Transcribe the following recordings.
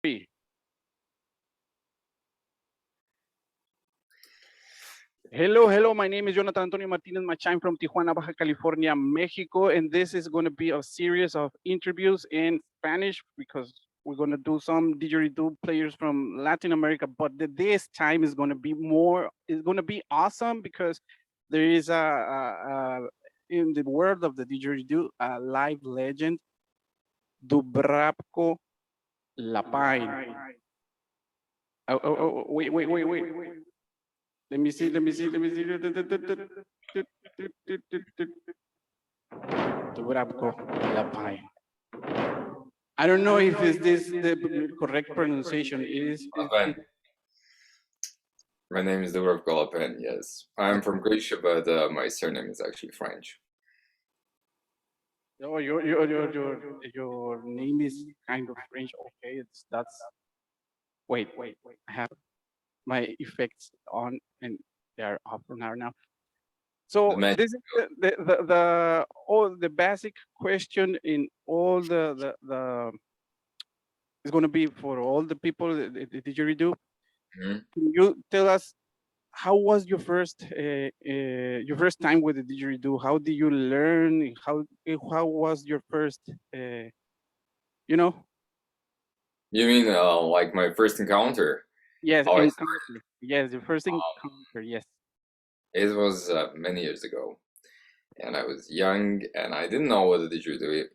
Three. Hello, hello. My name is Jonathan Antonio Martinez Machine from Tijuana, Baja California, Mexico. And this is going to be a series of interviews in Spanish because we're going to do some didgeridoo players from Latin America. But this time is going to be it's going to be awesome because there is in the world of the didgeridoo, a live legend, Dubravco Lapaine. Wait. Let me see. Dubravco Lapaine. I don't know if is this the correct pronunciation. My name is Dubravco Lapaine, yes. I'm from Croatia, but my surname is actually French. Oh, your name is kind of French. Okay, that's. Wait. I have my effects on and they are off now. So this is the all the basic question in all the it's going to be for all the people the didgeridoo. Mm-hmm. Can you tell us how was your first time with the didgeridoo? How did you learn? How was your first you know? You mean like my first encounter? Yes, How I encounter. Yes, your first encounter. Yes. It was many years ago, and I was young, and I didn't know what a didgeridoo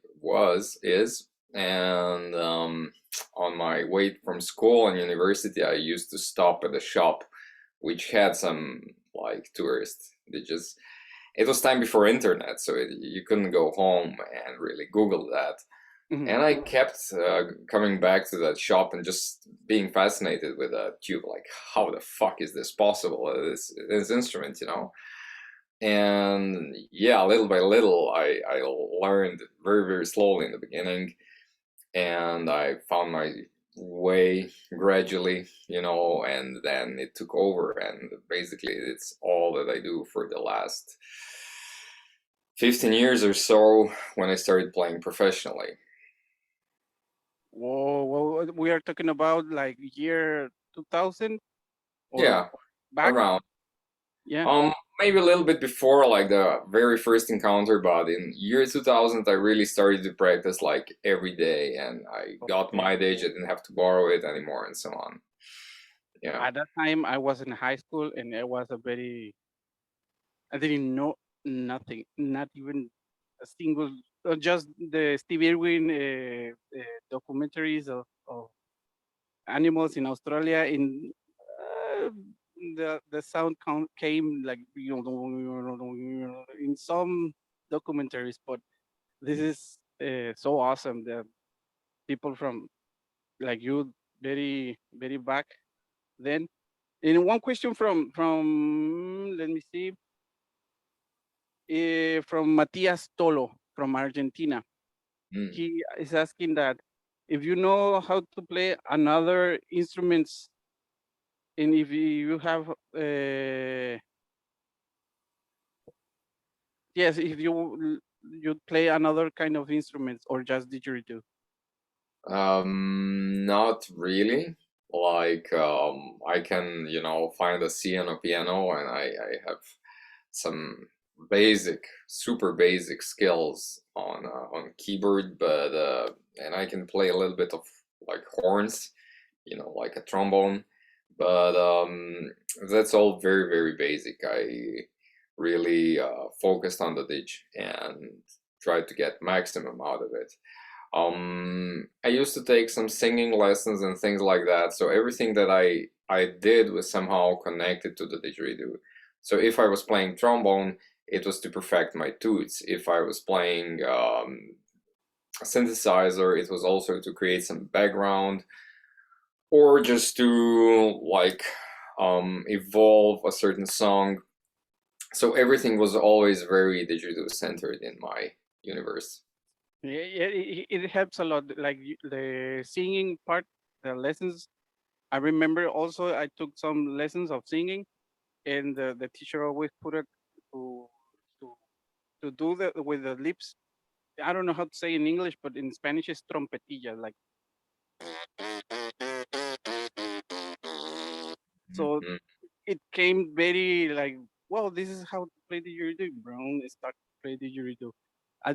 is. And on my way from school and university, I used to stop at a shop which had some like tourist didges. It was time before internet, so you couldn't go home and really Google that. Mm-hmm. And I kept coming back to that shop and just being fascinated with that tube, like how the fuck is this possible? This instrument, you know. And yeah, little by little, I learned very slowly in the beginning, and I found my way gradually, you know, and then it took over, and basically it's all that I do for the last 15 years or so when I started playing professionally. Whoa, well, we are talking about like year 2000 or Yeah, back. around. Yeah. Maybe a little bit before, like the very first encounter, but in year 2000, I really started to practice like every day, and I got my age. I didn't have to borrow it anymore, and so on. Yeah. At that time, I was in high school, and it was I didn't know nothing, not even a single, just the Steve Irwin documentaries of animals in Australia. Uh, the sound came like in some documentaries, but this is so awesome. The people from like you, very back then. And one question from let me see, from Matias Tolo from Argentina. He is asking that if you know how to play another instruments, and if you have yes, if you play another kind of instruments or just didgeridoo. Not really. Like, I can, you know, find a C on a piano, and I have some super basic skills on keyboard, but and I can play a little bit of like horns, you know, like a trombone, but that's all very basic. I really focused on the ditch and tried to get maximum out of it. I used to take some singing lessons and things like that, so everything that I did was somehow connected to the didgeridoo. So if I was playing trombone, it was to perfect my toots. If I was playing a synthesizer, it was also to create some background, or just to like evolve a certain song. So everything was always very didgeridoo centered in my universe. Yeah, it helps a lot. Like the singing part, the lessons. I remember also I took some lessons of singing, and the teacher always put it to to to do the with the lips. I don't know how to say in English, but in Spanish it's trompetilla, like it came very like, well, this is how to play didgeridoo, bro. I start to play didgeridoo.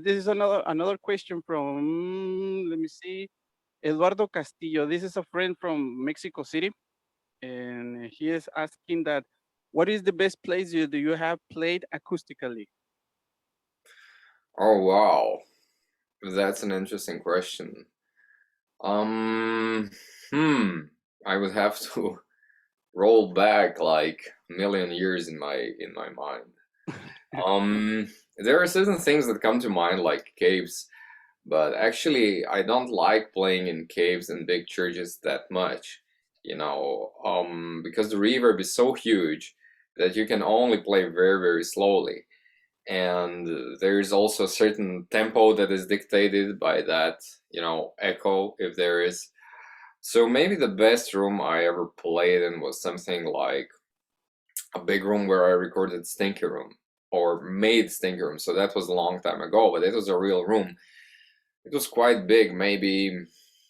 This is another question from, let me see, Eduardo Castillo. This is a friend from Mexico City, and he is asking that, what is the best place do you have played acoustically? Oh wow, that's an interesting question. Um, hmm, I would have to roll back like a million years in my mind. Um, there are certain things that come to mind like caves, but actually I don't like playing in caves and big churches that much, because the reverb is so huge that you can only play very, very slowly. And there's also a certain tempo that is dictated by that, echo, if there is. So maybe the best room I ever played in was something like a big room where I recorded Stinky Room or made Stinky Room. So that was a long time ago, but it was a real room. It was quite big, maybe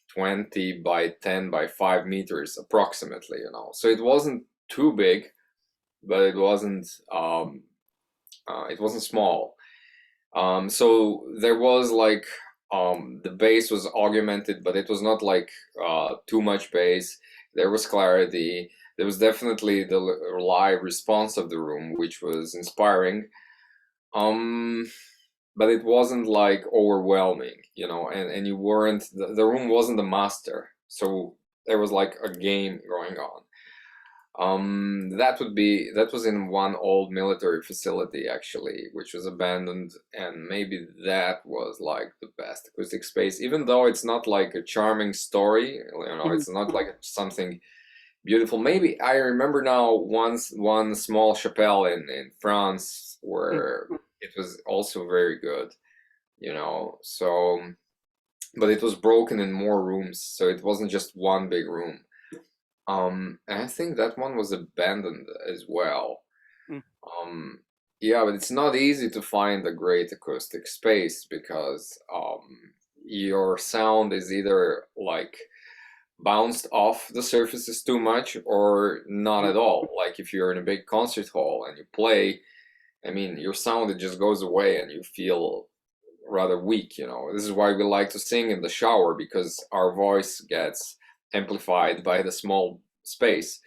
20 by 10 by 5 meters approximately. So it wasn't too big, but it wasn't small. So there was like the bass was augmented, but it was not like too much bass. There was clarity. There was definitely the live response of the room, which was inspiring. Um, but it wasn't like overwhelming, and you weren't the room wasn't a master, so there was like a game going on. That was in one old military facility actually, which was abandoned, and maybe that was like the best acoustic space, even though it's not like a charming story. Mhm, It's not like something beautiful. Maybe I remember now once one small chapelle in France mhm, where it was also very good. So, but it was broken in more rooms, so it wasn't just one big room. And I think that one was abandoned as well. mhm, Um, yeah, but it's not easy to find a great acoustic space because your sound is either like bounced off the surfaces too much or not mhm, at all. Like if you're in a big concert hall and you play, I mean, your sound, it just goes away and you feel rather weak. This is why we like to sing in the shower, because our voice gets amplified by the small space.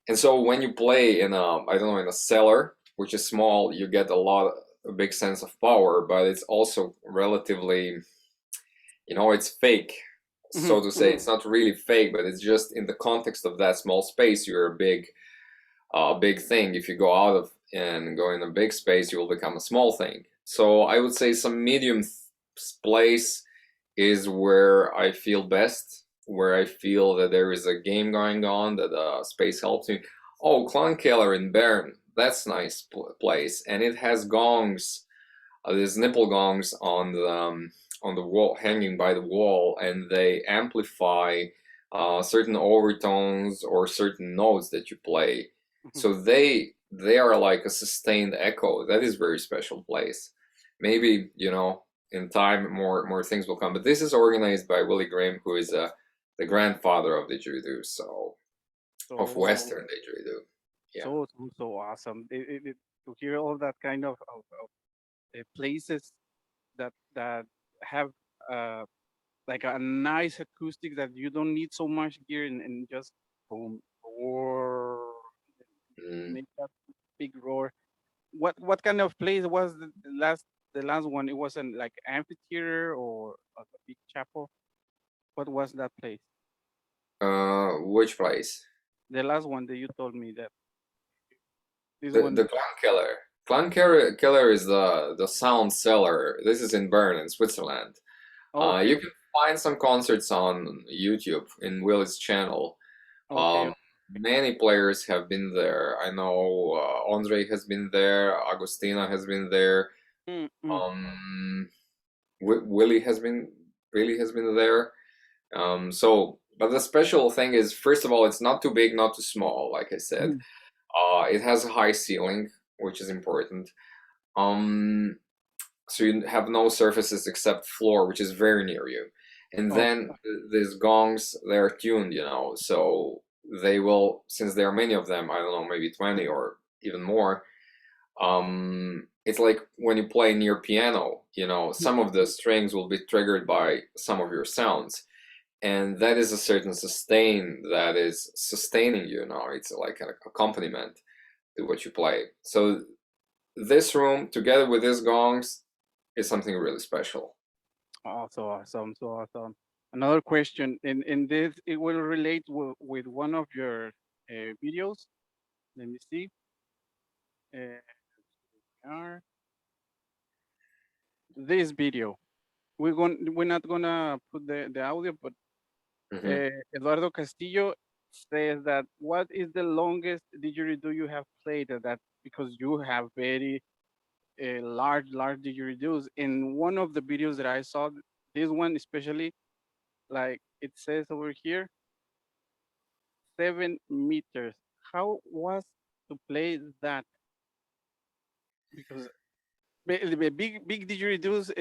And so when you play in I don't know, in a cellar, which is small, you get a big sense of power, but it's also relatively, it's fake, mhm, so to say. It's not really fake, but it's just in the context of that small space, you're a big thing. If you go out of and go in a big space, you will become a small thing. So I would say some medium place is where I feel best, where I feel that there is a game going on, that space helps me. Oh, Clonkeller in Bern, that's nice place, and it has gongs. There's nipple gongs on the wall, hanging by the wall, and they amplify certain overtones or certain notes that you play. mhm. So they are like a sustained echo. That is very special place. Maybe in time more things will come. But this is organized by Willie Graham, who is the grandfather of didgeridoo, so of So, Western didgeridoo. Yeah. so awesome. To hear all that kind of places that have uh, like a nice acoustic that you don't need so much gear, and just boom, or Mm. make that big roar. What kind of place was the last one? It wasn't like amphitheater or a big chapel. What was that place? Which place? The last one that you told me that this The one. Clan Killer. Clan Killer is the sound cellar. This is in Bern, in Switzerland. Okay, You can find some concerts on YouTube in Will's channel. okay. Um, many players have been there. I know Andre has been there. Agustina has been there. Mm, mm. Um, Willie has been there. But the special thing is, first of all, it's not too big, not too small. Like I said, Mhm. it has a high ceiling, which is important. Um, so you have no surfaces except floor, which is very near you. And Oh, then these gongs, they're tuned, so they will, since there are many of them, I don't know, maybe 20 or even more. It's like when you play near piano, you know, some of the strings will be triggered by some of your sounds, and that is a certain sustain that is sustaining you. Now it's like an accompaniment to what you play. So this room together with these gongs is something really special. Awesome, so awesome. Another question, in this, it will relate with one of your videos. Let me see. Uh, are this video. We're not gonna put the audio, but Hmm. Eduardo Castillo says that what is the longest didgeridoo you have played? That because you have very large didgeridoos. In one of the videos that I saw, this one especially, like it says over here, 7 meters. How was to play that? Because the big didgeridoos,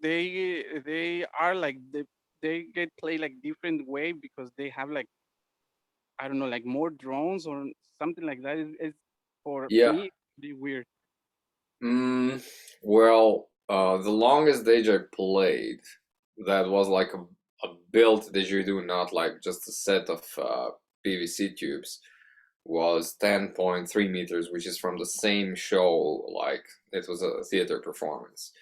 they are like they get played like different way because they have like, I don't know, like more drones or something like that. It's for Yeah. me pretty weird. Well, the longest Deja I played, that was like a built didgeridoo, not like just a set of PVC tubes, was 10.3 meters, which is from the same show, like it was a theater performance.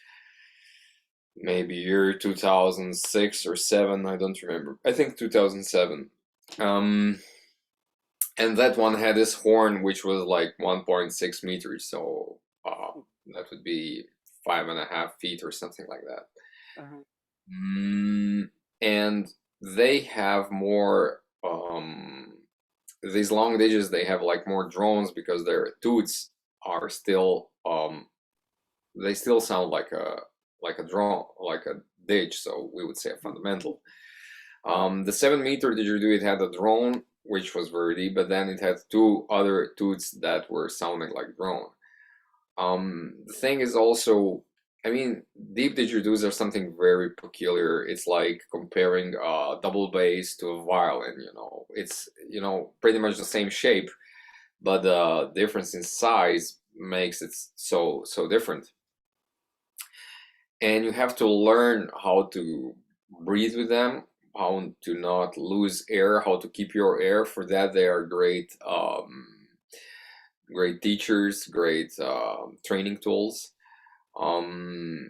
Maybe year 2006 or 7, I don't remember. I think 2007. Um, and that one had this horn, which was like 1.6 meters, so that would be 5.5 feet or something like that. Uh-huh. And they have more, these long digits, they have like more drones because their toots are still, they still sound like a drone, like a ditch, so we would say a fundamental. The 7 meter didgeridoo, it had a drone, which was very deep, but then it had two other toots that were sounding like drone. The thing is also, I mean, deep didgeridoos are something very peculiar. It's like comparing a double bass to a violin, you know. It's, you know, pretty much the same shape, but the difference in size makes it so different. And you have to learn how to breathe with them, how to not lose air, how to keep your air. For that, they are great teachers, great training tools.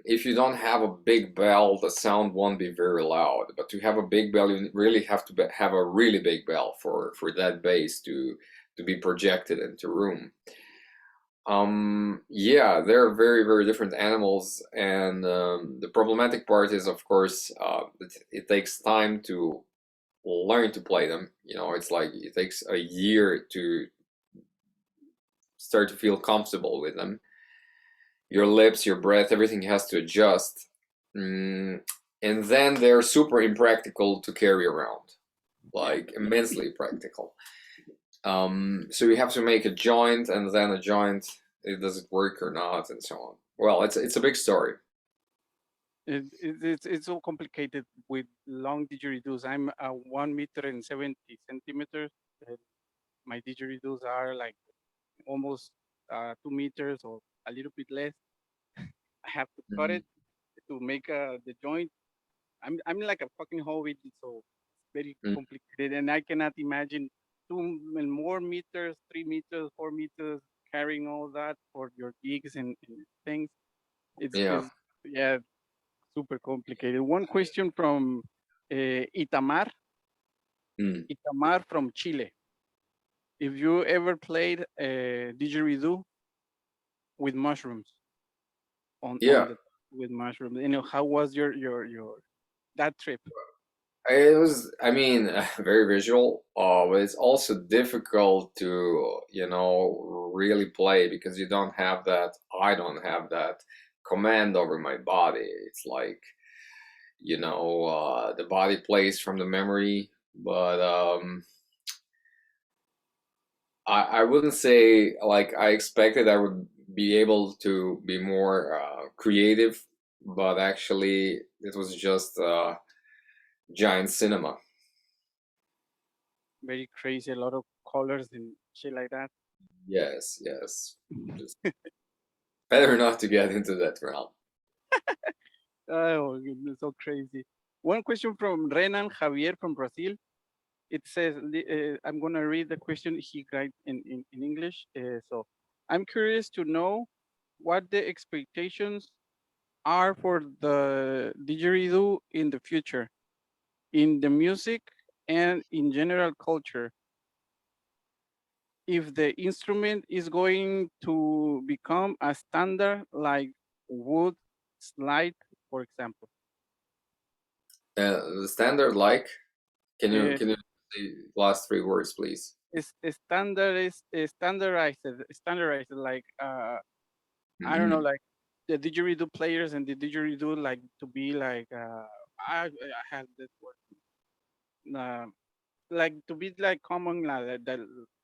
If you don't have a big bell, the sound won't be very loud. But to have a big bell, you really have to have a really big bell for that bass to be projected into room. Yeah, they're very different animals, and the problematic part is, of course, it takes time to learn to play them. You know, it's like it takes a year to start to feel comfortable with them. Your lips, your breath, everything has to adjust. And then they're super impractical to carry around, Yeah. like immensely practical. So you have to make a joint, and then a joint, does it work or not, and so on. Well, it's a big story. It's so complicated with long didgeridoos. I'm 1 meter and 70 centimeters. And my didgeridoos are like almost 2 meters or a little bit less. I have to cut Mhm. it to make the joint. I'm like a fucking hobbit, so it's very Mm. complicated, and I cannot imagine two and more meters, 3 meters, 4 meters, carrying all that for your gigs and things. It's Yeah. is yeah, super complicated. One question from Itamar, Mm. Itamar from Chile. If you ever played didgeridoo with mushrooms on Yeah. the with mushrooms, you know, how was your that trip? It was, I mean, very visual, but it's also difficult to, you know, really play because you don't have that, I don't have that command over my body. It's like, you know, the body plays from the memory, but I wouldn't say like I expected I would be able to be more creative, but actually it was just giant cinema. very crazy, a lot of colors and shit like that. Yes, yes. Just better not to get into that realm. Oh, goodness, so crazy. One question from Renan Javier from Brazil. It says, I'm going to read the question he writes in English. So I'm curious to know what the expectations are for the didgeridoo in the future, in the music and in general culture. If the instrument is going to become a standard like wood slide, for example. The standard like, can you Uh, the last three words, please? standardized like I don't know, Hmm. like the didgeridoo players and the didgeridoo like to be like I have this word like to be like common like that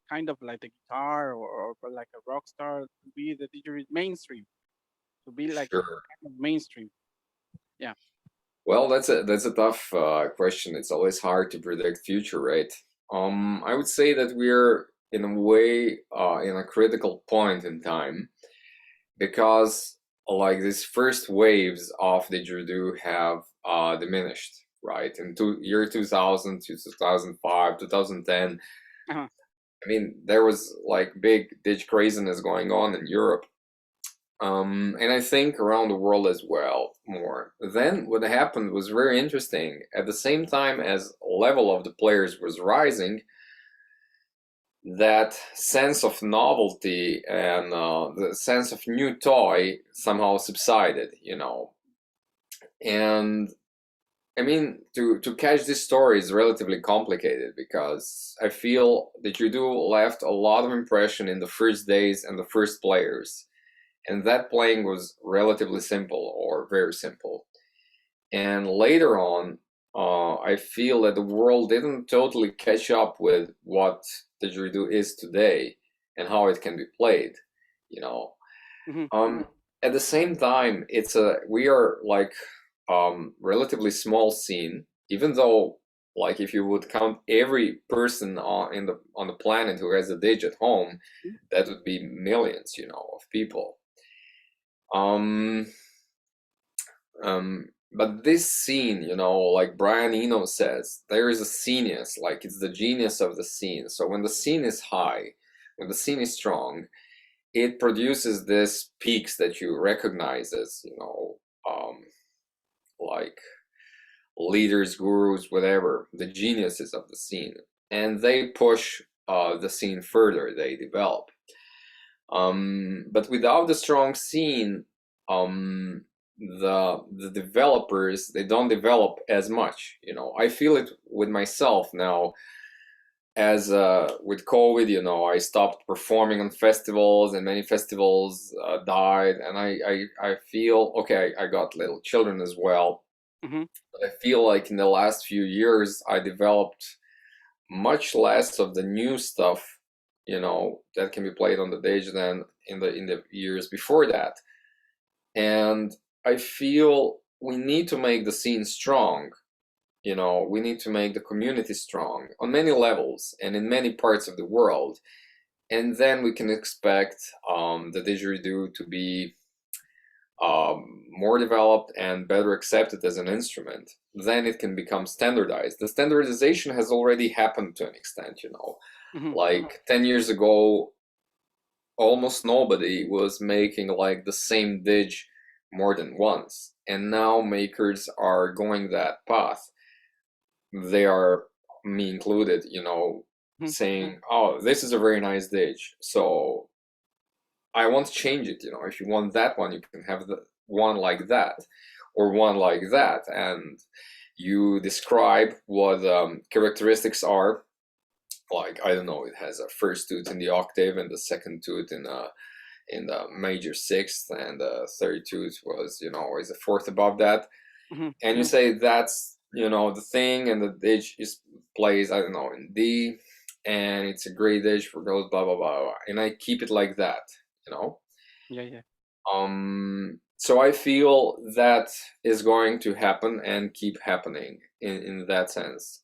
kind of like the guitar or like a rock star to be the didgeridoo mainstream, to be like Sure. kind of mainstream. Yeah. Well, that's a tough question. It's always hard to predict future, right? I would say that we're in a way in a critical point in time because like these first waves of didgeridoo have diminished, right? In year 2000 to 2005, 2010, Uh-huh. I mean, there was like big ditch craziness going on in Europe. And I think around the world as well, more. Then what happened was very interesting. At the same time as level of the players was rising, that sense of novelty and the sense of new toy somehow subsided, you know. And I mean, to catch this story is relatively complicated because I feel that you do left a lot of impression in the first days and the first players, and that playing was relatively simple or very simple. And later on, I feel that the world didn't totally catch up with what didgeridoo is today and how it can be played, you know. Hmm. At the same time, we are like relatively small scene, even though like if you would count every person on the planet who has a didge at home, that would be millions, you know, of people. Um, but this scene, you know, like Brian Eno says, there is a genius, like it's the genius of the scene. So when the scene is high, when the scene is strong, it produces this peaks that you recognize as, you know, like leaders, gurus, whatever, the geniuses of the scene, and they push the scene further. They develop. But without the strong scene, the developers they don't develop as much. You know, I feel it with myself now. As with COVID, you know, I stopped performing on festivals, and many festivals died. And I feel okay. I got little children as well. Hmm. But I feel like in the last few years, I developed much less of the new stuff, you know, that can be played on the stage than in the years before that. And I feel we need to make the scene strong. You know, we need to make the community strong on many levels and in many parts of the world. And then we can expect the didgeridoo to be more developed and better accepted as an instrument. Then it can become standardized. The standardization has already happened to an extent, you know. Hmm. Like 10 years ago, almost nobody was making like the same didge more than once. And now makers are going that path. They are, me included, you know, Hmm. saying, oh, this is a very nice didge. So I want to change it, you know. If you want that one, you can have the one like that or one like that. And you describe what characteristics are. Like, I don't know, it has a first tooth in the octave and the second tooth in the major sixth, and the third tooth was, you know, is a fourth above that. Hmm. And you say that's, you know, the thing, and the ditch is plays, I don't know, in D, and it's a great ditch for those blah blah blah, blah. And I keep it like that, you know. Yeah, yeah. So I feel that is going to happen and keep happening in that sense.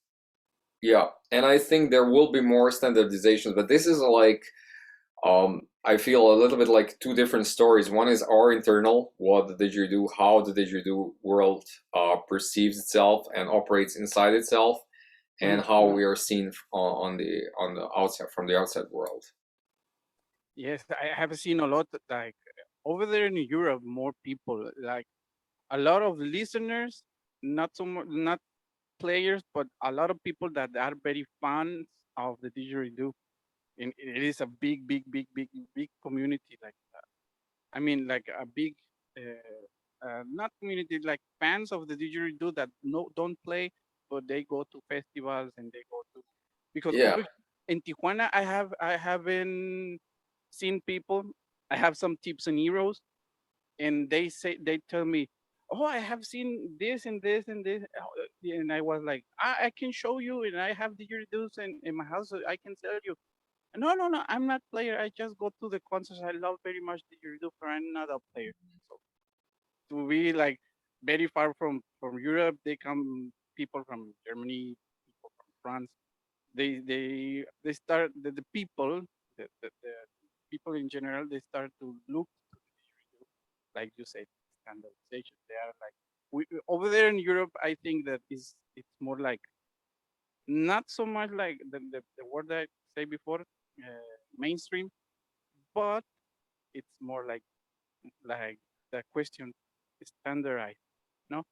Yeah, and I think there will be more standardizations, but this is like I feel a little bit like two different stories. One is our internal, what the didgeridoo, how the didgeridoo world perceives itself and operates inside itself, Mhm. and how we are seen on the outside from the outside world. Yes, I have seen a lot, like over there in Europe, more people, like a lot of listeners, not so much, not players, but a lot of people that are very fans of the didgeridoo. And it is a big, big, big, big, big community. Like, I mean, like a big, not community, like fans of the didgeridoo that no don't play, but they go to festivals and they go to, because Yeah. over in Tijuana, I haven't seen people. I have some tips and heroes, and they tell me, oh, I have seen this and this and this, and I was like, I can show you, and I have didgeridoos in my house, so I can tell you. No, no, no, I'm not player. I just go to the concerts. I love very much didgeridoo, but I'm not a player. So to be like very far from Europe, they come people from Germany, people from France. They start the people, the people in general, they start to look to the didgeridoo, like you said, standardization. They are like over there in Europe. I think that is it's more like not so much like the word I say before, mainstream, but it's more like the question is standardized. No.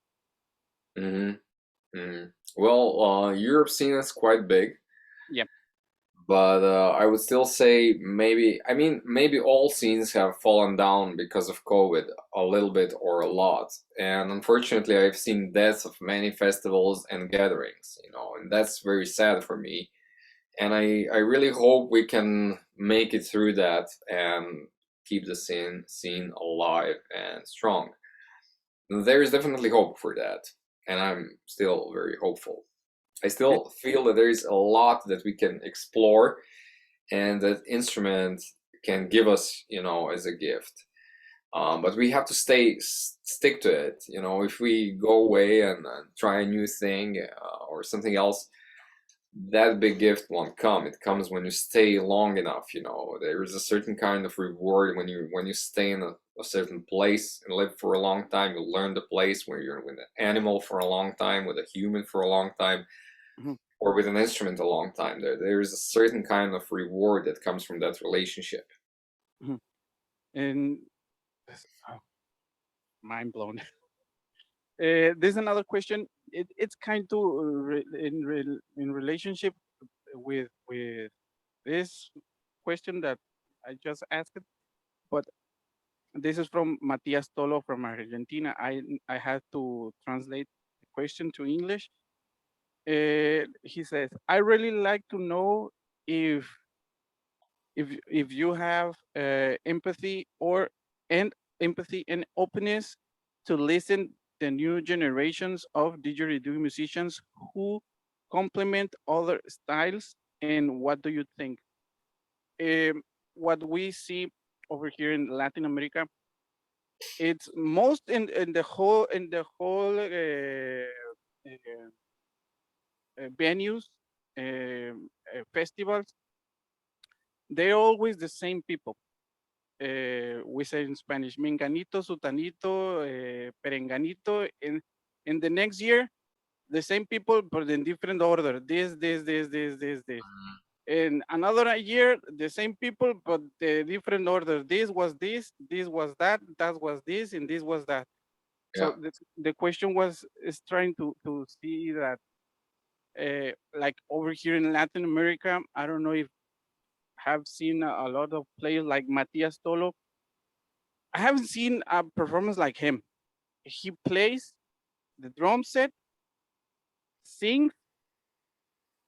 hmm Well, Europe scene is quite big, Yeah. but I would still say maybe, I mean, maybe all scenes have fallen down because of COVID a little bit or a lot. And unfortunately, I've seen deaths of many festivals and gatherings, and that's very sad for me. And I really hope we can make it through that and keep the scene alive and strong. There is definitely hope for that, and I'm still very hopeful. I It, still feel that there is a lot that we can explore and that instrument can give us, as a gift. But we have to stick to it. If we go away and try a new thing or something else, that big gift won't come. It comes when you stay long enough. There is a certain kind of reward when you stay in a certain place and live for a long time. You learn the place where you're with an animal for a long time, with a human for a long time, mhm, or with an instrument a long time. There is a certain kind of reward that comes from that relationship. mhm. And mind blown. There's another question. It's kind of in relationship with this question that I just asked, but this is from Matias Tolo from Argentina. I had to translate the question to English. He says, I really like to know if if you have empathy or and empathy and openness to listen the new generations of didgeridoo musicians who complement other styles, and what do you think? um, what we see over here in Latin America, it's most in the whole venues, festivals, they're always the same people. We say in Spanish, Menganito, Sutanito, Perenganito, and the next year, the same people, but in different order. This. In another year, the same people, but the different order. This was that was this, and this was that. So Yeah. the question is trying to see that, like over here in Latin America, I don't know if have seen a lot of players like Matias Tolo. I haven't seen a performance like him. He plays the drum set, sings,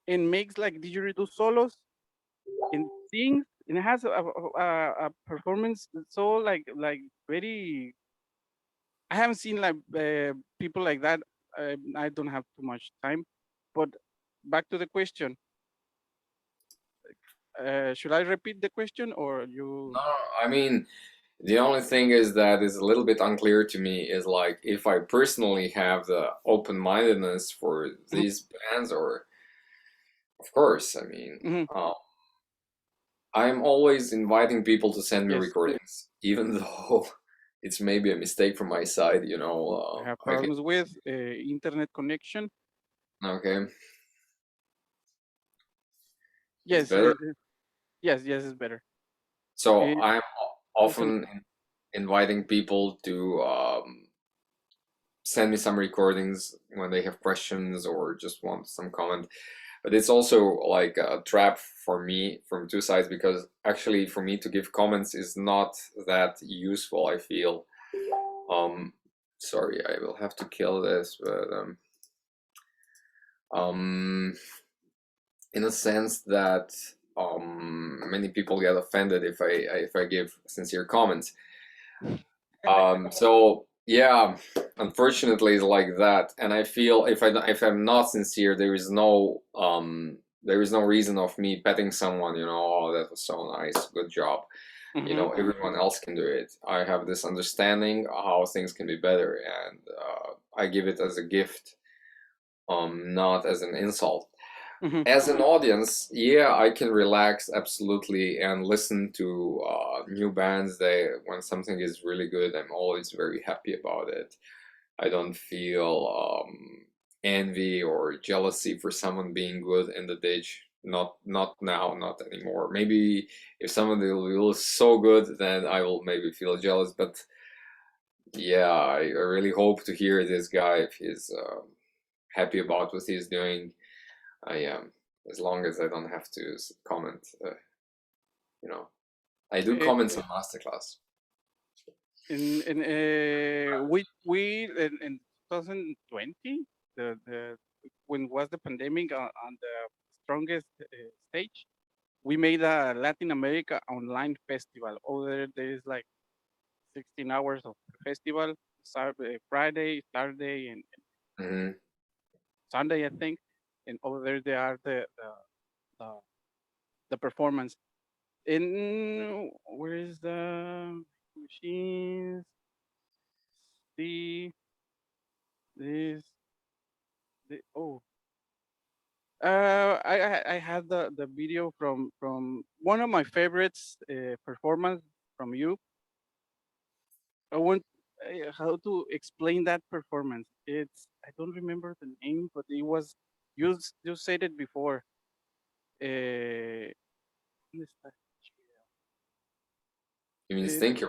and makes like didgeridoo solos, and sings, and has a performance so like very. I haven't seen like people like that. I don't have too much time, but back to the question. Should I repeat the question or you? No, I mean, the only thing is that is a little bit unclear to me is like if I personally have the open-mindedness for Mhm, these bands, or Of course, I mean, Hmm. I'm always inviting people to send me Yes, recordings, even though it's maybe a mistake from my side, I have I can, problems with internet connection. okay, it's Yes, better. yes, yes, it's better. So It, I'm it's an, often inviting people to send me some recordings when they have questions or just want some comment. But it's also like a trap for me from two sides, because actually for me to give comments is not that useful, I feel. Um, sorry, I will have to kill this, but um, in a sense that many people get offended if I give sincere comments. So yeah, unfortunately, it's like that, and I feel if I'm not sincere, there is no reason of me petting someone. Oh, that was so nice, good job. mhm. Everyone else can do it. I have this understanding how things can be better, and I give it as a gift, not as an insult. Mhm. As an audience, yeah, I can relax absolutely and listen to new bands. When something is really good, I'm always very happy about it. I don't feel envy or jealousy for someone being good in the ditch. Not now, not anymore. Maybe if someone will so good, then I will maybe feel jealous. But yeah, I really hope to hear this guy if he's happy about what he's doing. I am, as long as I don't have to comment. You know, I do Eh, comments on masterclass. we in 2020, the when was the pandemic on the strongest stage, we made a Latin America online festival. Over there is like 16 hours of festival, Friday, Saturday, and Hmm. Sunday, I think. And over there, they are the, the performance. In where is the machines? The this the oh I had the video from one of my favorites performance from you. I want how to explain that performance. It's I don't remember the name, but it was you said it before. Uh, ¿Dónde está? You mean Uh, stinker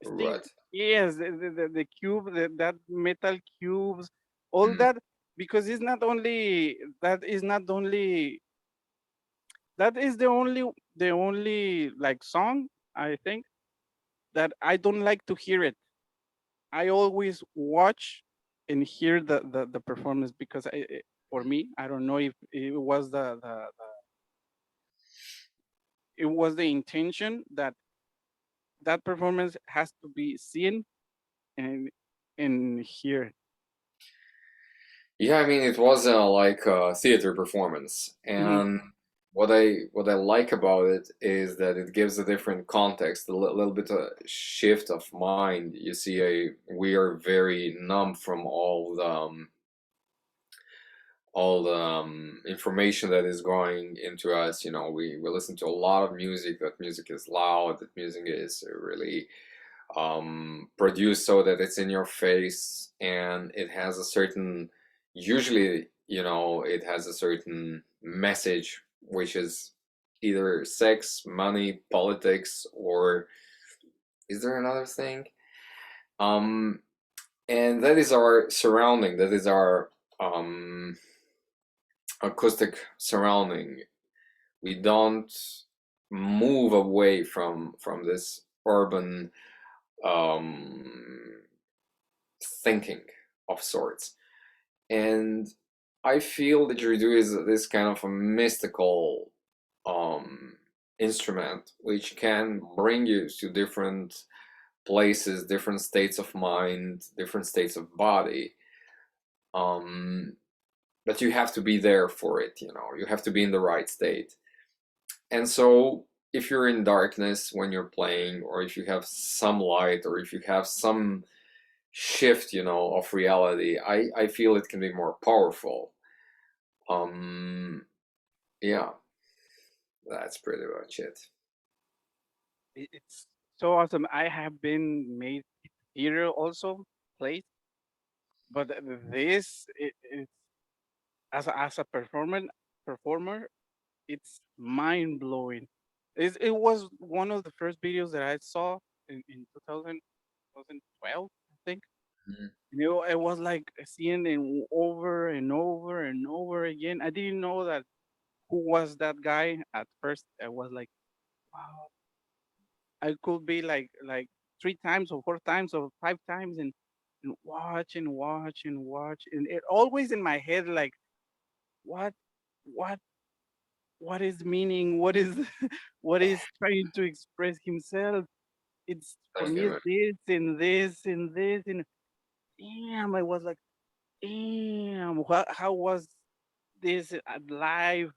or Stink. what? Yes, the cube, that metal cubes, all Mm. that, because it's not only that is not only that is the only like song, I think, that I don't like to hear it. I always watch and hear the performance, because for me, I don't know if it was it was the intention that that performance has to be seen and hear. Yeah, I mean it was like a theater performance, Hmm. and what I like about it is that it gives a different context, a little bit of shift of mind. You see, we are very numb from all the information that is going into us. We listen to a lot of music. That music is loud. That music is really produced so that it's in your face, and it has a certain, usually, it has a certain message, which is either sex, money, politics, or is there another thing? Um, and that is our surrounding. That is our acoustic surrounding. We don't move away from this urban um, thinking of sorts. And I feel that didgeridoo is this kind of a mystical um, instrument which can bring you to different places, different states of mind, different states of body. Um, but you have to be there for it, you have to be in the right state. And so if you're in darkness when you're playing, or if you have some light, or if you have some shift, of reality, I feel it can be more powerful. Um, yeah, that's pretty much it. It's so awesome. I have been made theater also plays, but this it's as a performer, it's mind blowing. It was one of the first videos that I saw in 2012, I think. Mhm. You know, it was like seeing it over and over and over again. I didn't know that who was that guy at first. I was like, wow, I could be like three times or four times or five times and watch and watch and watch. And it always in my head like what what what is meaning? What is what is trying to express himself? It's for Thank me you, it's man. this and this and this and damn, I was like, damn, how was this live?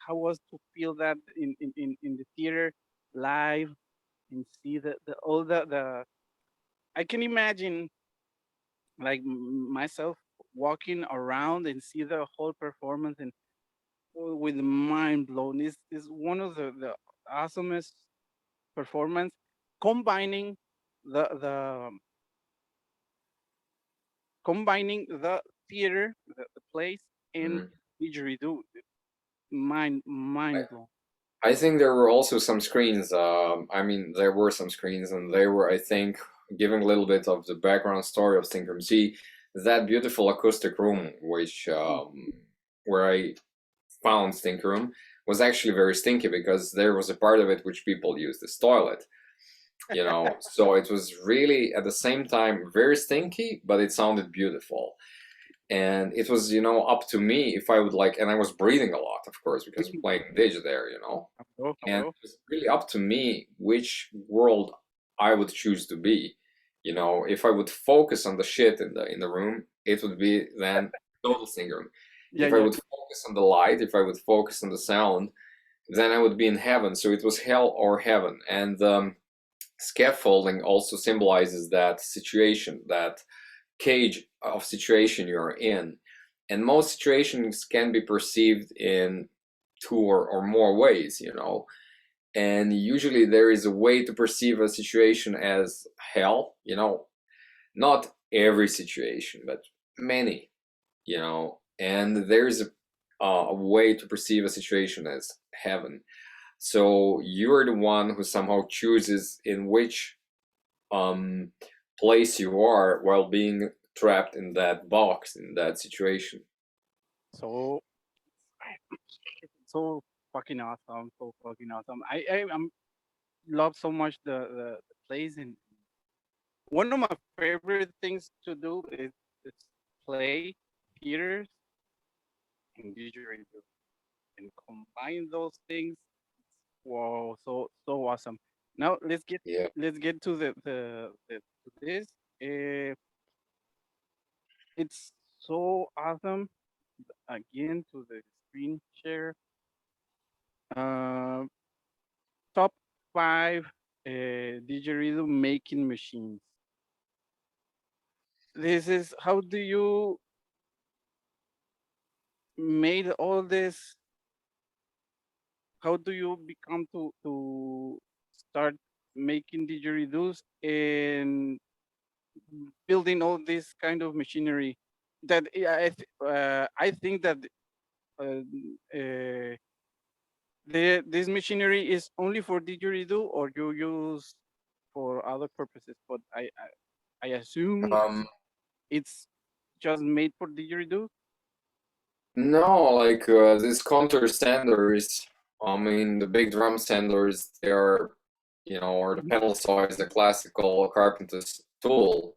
How was to feel that in the theater live and see the all the I can imagine like myself walking around and see the whole performance and with mind blown. Is one of the awesomest performance combining the combining the theater, the plays, and Mhm. didgeridoo. Mind blown. I think there were also some screens. I mean, there were some screens, and they were, I think, giving a little bit of the background story of Synchron. See, that beautiful acoustic room, which Mm. where I found Stink Room, was actually very stinky because there was a part of it which people used as toilet. You know, so it was really at the same time very stinky, but it sounded beautiful. And it was, up to me if I would like, and I was breathing a lot, of course, because I'm playing Didge there. Hello, And hello. it was really up to me which world I would choose to be. If I would focus on the shit in the room, it would be then total singer room. Yeah, If I yeah. would focus on the light, if I would focus on the sound, then I would be in heaven. So it was hell or heaven. And scaffolding also symbolizes that situation, that cage of situation you're in. And most situations can be perceived in two or more ways. And usually there is a way to perceive a situation as hell. Not every situation, but many. And there's a way to perceive a situation as heaven. So you're the one who somehow chooses in which um, place you are while being trapped in that box, in that situation. So so fucking awesome. So fucking awesome. I'm love so much the plays and one of my favorite things to do is play theaters and didgeridoo and combine those things. Whoa, so awesome. Now Yeah. let's get to the to this. Uh, it's so awesome. Again to the screen share. Uh, top five didgeridoo making machines. This is how do you made all this? How do you become to start making didgeridoos and building all this kind of machinery that I think that uh, uh, this machinery is only for didgeridoo or you use for other purposes, but I assume Um, it's just made for didgeridoo. no, like these counter sanders, I mean, the big drum sanders, they are, or the Mhm, pedal saw is a classical carpenter's tool.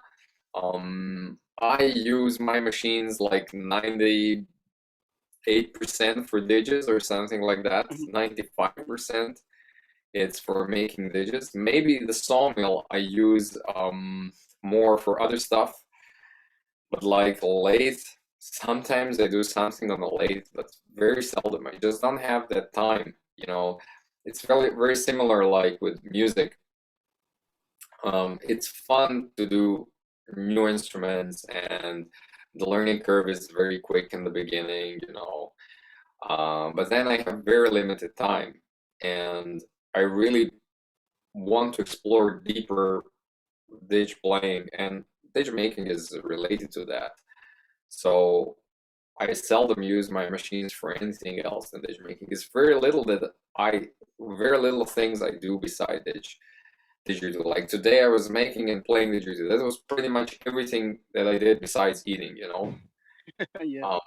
I use my machines like 98% for digits or something like that, mhm. 95%. It's for making digits. Maybe the sawmill I use more for other stuff, but like lathe, sometimes I do something on the lathe, but very seldom. I just don't have that time. It's very similar like with music. It's fun to do new instruments, and the learning curve is very quick in the beginning. But then I have very limited time, and I really want to explore deeper ditch playing, and ditch making is related to that. So I seldom use my machines for anything else than ditch making. It's very little things I do beside didgeridoo. Like today, I was making and playing didgeridoo. That was pretty much everything that I did besides eating, you know. Yeah. Um,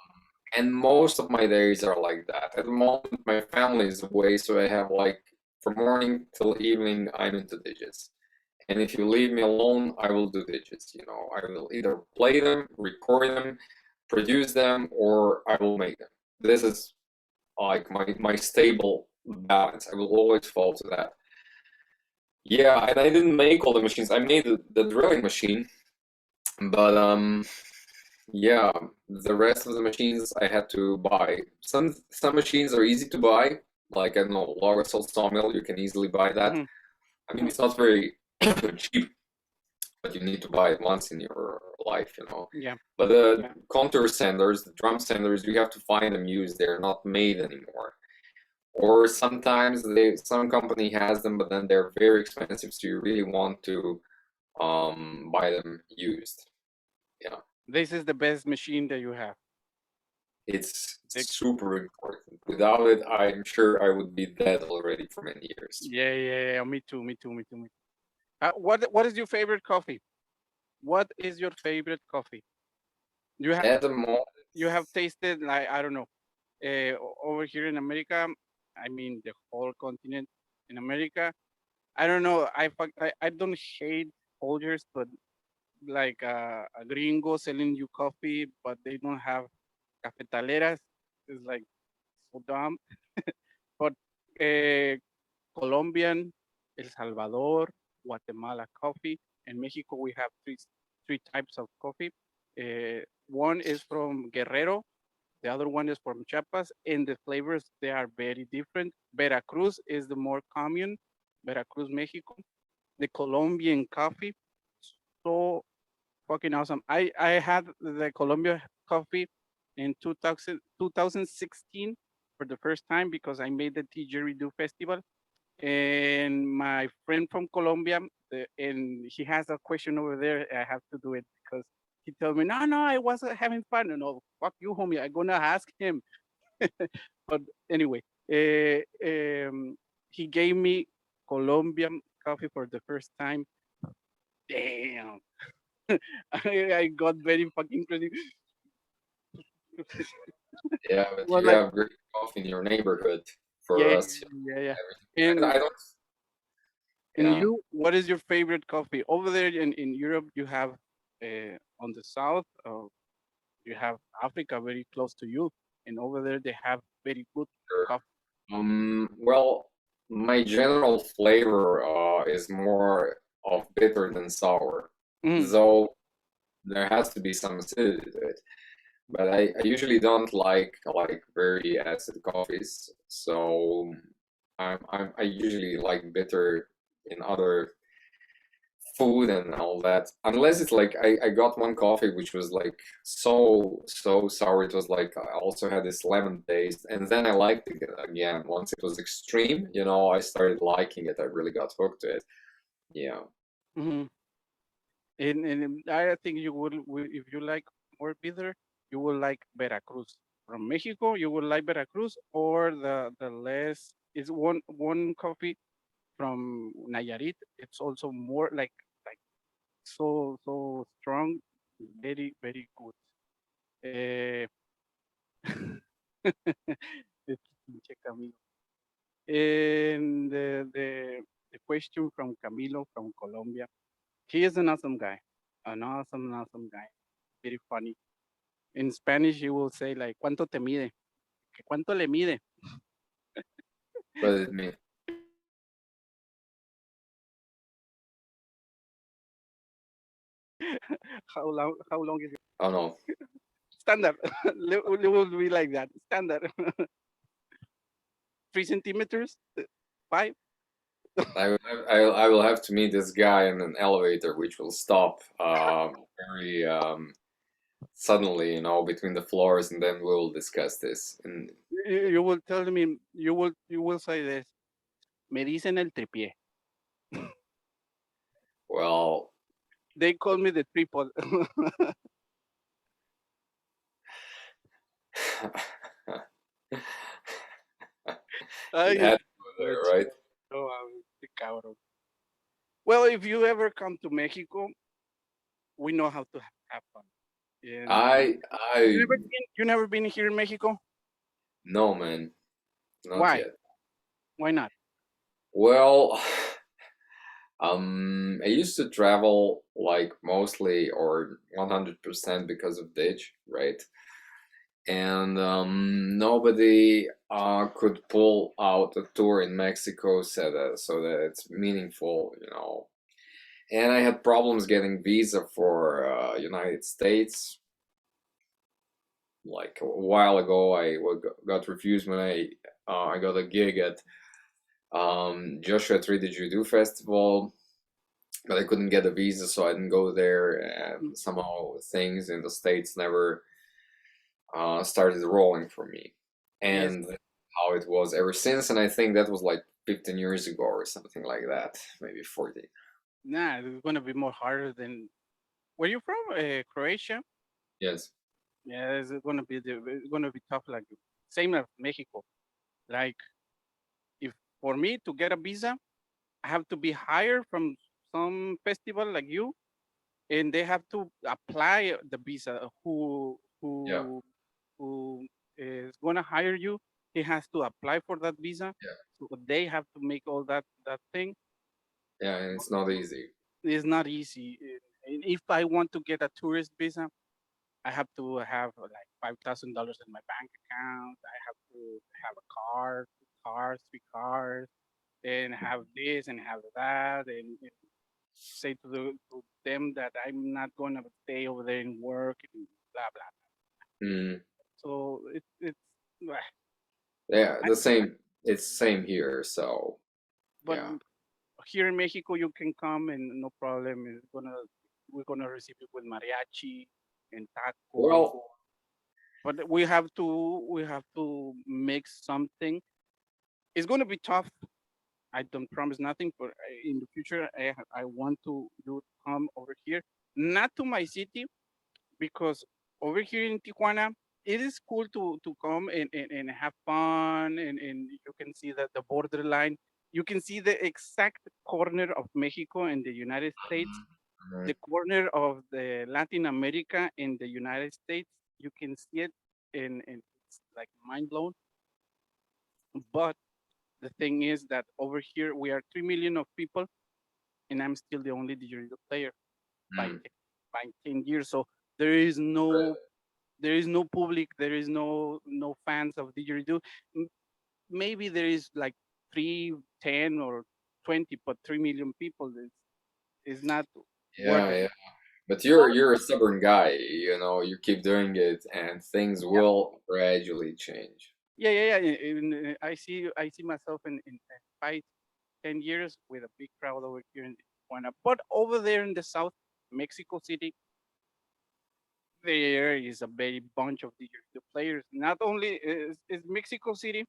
and most of my days are like that. At the moment, my family is away, so I have like from morning till evening, I'm into digits. And if you leave me alone, I will do digits. You know, I will either play them, record them, produce them, or I will make them. This is like my stable balance. I will always fall to that. Yeah, and I didn't make all the machines. I made the drilling machine, but yeah, the rest of the machines I had to buy. Some machines are easy to buy, like I don't know, log salt sawmill. You can easily buy that. Hmm. I mean, it's not very cheap, but you need to buy it once in your life, you know. Yeah. But the contour sanders, the drum sanders, you have to find them used. They're not made anymore. Or sometimes some company has them, but then they're very expensive, so you really want to buy them used. Yeah, This is the best machine that you have. it's Like, super important. Without it, I'm sure I would be dead already for many years. yeah, yeah, yeah. Me too. Me too. Me too. Me too. What is your favorite coffee? What is your favorite coffee? You have At the moment, you have tasted, like, I don't know, over here in America. I mean the whole continent in America. I don't know. I don't hate Folgers, but like a gringo selling you coffee, but they don't have cafetaleras. It's like so dumb. But uh, Colombian, El Salvador, Guatemala coffee. In Mexico, we have three types of coffee. One is from Guerrero, the other one is from Chiapas, and the flavors they are very different. Veracruz is the more common, Veracruz, Mexico. The Colombian coffee, so fucking awesome. I had the Colombia coffee in 2016 for the first time because I made the Tjridoo festival, and my friend from Colombia, and he has a question over there. I have to do it because he told me, no, no, I wasn't having fun. No, fuck you, homie. I'm gonna ask him. But anyway, he gave me Colombian coffee for the first time. Damn, I got very fucking crazy. yeah, but Was you like, have great coffee in your neighborhood. For yeah, us, yeah, yeah. everything. And I don't. and Yeah, you, what is your favorite coffee over there in Europe? You have on the south. You have Africa very close to you, and over there they have very good sure. coffee. Well, my general flavor is more of bitter than sour, Mm, though there has to be some acidity to it. But I usually don't like very acid coffees, so I usually like bitter in other food and all that. Unless it's like I got one coffee which was like so sour it was like I also had this lemon taste, and then I liked it again once it was extreme, you know, I started liking it. I really got hooked to it. Yeah. mm. And I think you if you like more bitter, you will like Veracruz. From Mexico, you will like Veracruz, or the less is one coffee from Nayarit. It's also more like so strong, very very good. Uh, it's pinche Camilo. And the question from Camilo from Colombia. He is an awesome guy, an awesome guy. Very funny. In Spanish, he will say like, "¿Cuánto te mide? ¿Qué ¿Cuánto le mide?" What does it mean? How long is it? Oh no. Standard. It will be like that. Standard. 3 centimeters. 5. I will have to meet this guy in an elevator which will stop very suddenly, between the floors, and then we'll discuss this. And You will tell me, you will say this. Me dicen el tripié. well, They call me the tripod. it Ay, had to go Dios, there, right? no, qué cabrón. Well, if you ever come to Mexico, we know how to have fun. And I I you never been here in Mexico? no, man, not Why? yet. Why not? Well, I used to travel like mostly or 100% because of Ditch, right? And nobody could pull out a tour in Mexico so that it's meaningful. And I had problems getting visa for United States. Like a while ago, got refused when I got a gig at Joshua Tree Didgeridoo Festival, but I couldn't get a visa, so I didn't go there. Mm, And somehow things in the States never started rolling for me. yes, And how it was ever since. And I think that was like 15 years ago or something like that, maybe 14. nah, it's gonna be more harder than. Where you from? Croatia. Yes. Yeah, it's gonna be tough. Like same as Mexico. Like if for me to get a visa, I have to be hired from some festival like you, and they have to apply the visa. Yeah. Who is gonna hire you? He has to apply for that visa. Yeah. So they have to make all that thing. Yeah. And it's not easy. It's not easy. And if I want to get a tourist visa, I have to have like $5,000 in my bank account. I have to have a car, 2 cars, 3 cars, and have this and have that, and say to them that I'm not gonna stay over there and work and blah blah. Mm. So it's Yeah. I, The same. It's same here. So but yeah. here in Mexico you can come and no problem. We're gonna receive you with mariachi and tacos. Well. But we have to make something. It's gonna be tough. I don't promise nothing, but in the future I want to you come over here, not to my city, because over here in Tijuana, it is cool to come and have fun, and you can see that the borderline, you can see the exact corner of Mexico and the United States, Mhm. the corner of the Latin America in the United States. You can see it, and it's like mind blown. But the thing is that over here we are 3 million of people, and I'm still the only didgeridoo player by Mm. 10 years. So there is no there is no public, there is no fans of didgeridoo. Maybe there is like 3, 10, or 20, but 3 million people is not worth Yeah. it. Yeah. But Well, you're a stubborn guy. You keep doing it, and things yeah, will gradually change. yeah. I see myself in 5, 10 years with a big crowd over here in Tijuana. But over there in the south, Mexico City, there is a very bunch of didgeridoo players. Not only is Mexico City,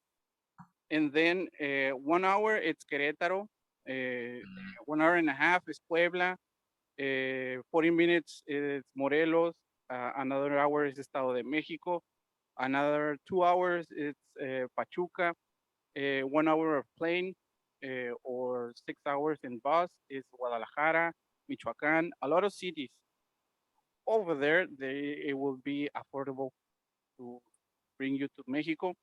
and then 1 hour it's Querétaro, 1 hour and a half is Puebla, 40 minutes is Morelos, another hour is Estado de Mexico, another 2 hours it's Pachuca, 1 hour of plane, or 6 hours in bus is Guadalajara, Michoacan, a lot of cities. Over there, it will be affordable to bring you to Mexico,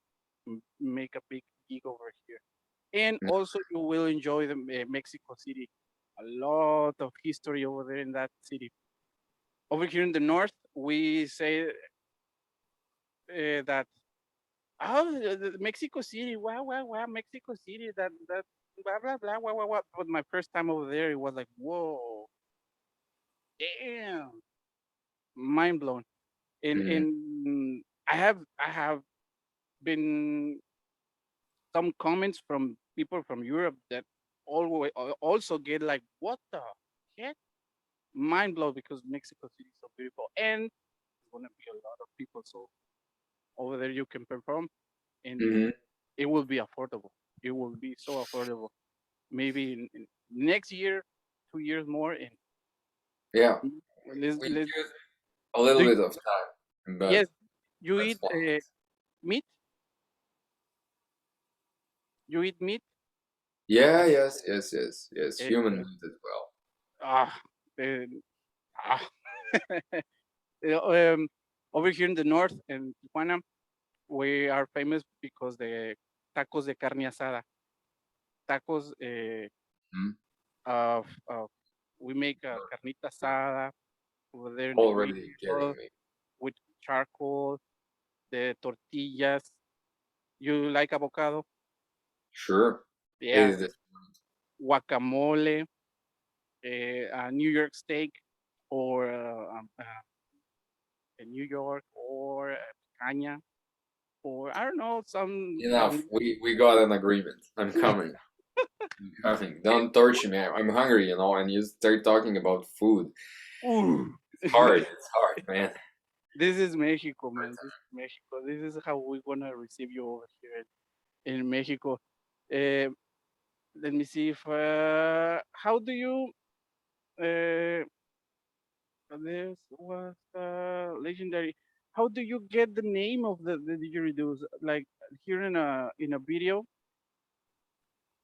make a big gig over here. And also you will enjoy the Mexico City. A lot of history over there in that city. Over here in the north, we say that Mexico City, wow, Mexico City, that blah blah blah, wow. But my first time over there, it was like, whoa, damn, mind blown. Mm. And I have been some comments from people from Europe that always also get like, what the heck? Mind blown, because Mexico City is so beautiful, and it's gonna over there you can perform, and Hmm. it will be affordable. It will be so affordable. Maybe in next year, 2 years more, and Yeah, we let's use a little do. bit of time, but Yes, you let's eat plan meat. You eat meat. Yeah, Like, yes, yes, yes, yes. uh, Human needs as well. ah, uh, ah. Over here in the north in Tijuana, we are famous because the tacos de carne asada. Tacos Hmm. of we make a carnita asada over there in the Already grill getting me. with charcoal, the tortillas. You like avocado? Sure. It Yeah, is this. guacamole, a New York steak, or a New York, or a picanha, or I don't know, some Enough. carne. We got an agreement. I'm coming. I'm coming. Don't torture me. I'm hungry, and you start talking about food. Ooh. It's hard. It's hard, man. This is Mexico, man. This is Mexico. This is how we're gonna receive you over here in Mexico. Uh, Let me see if how do you this was legendary. How do you get the name of the didgeridoos? Like here in a video,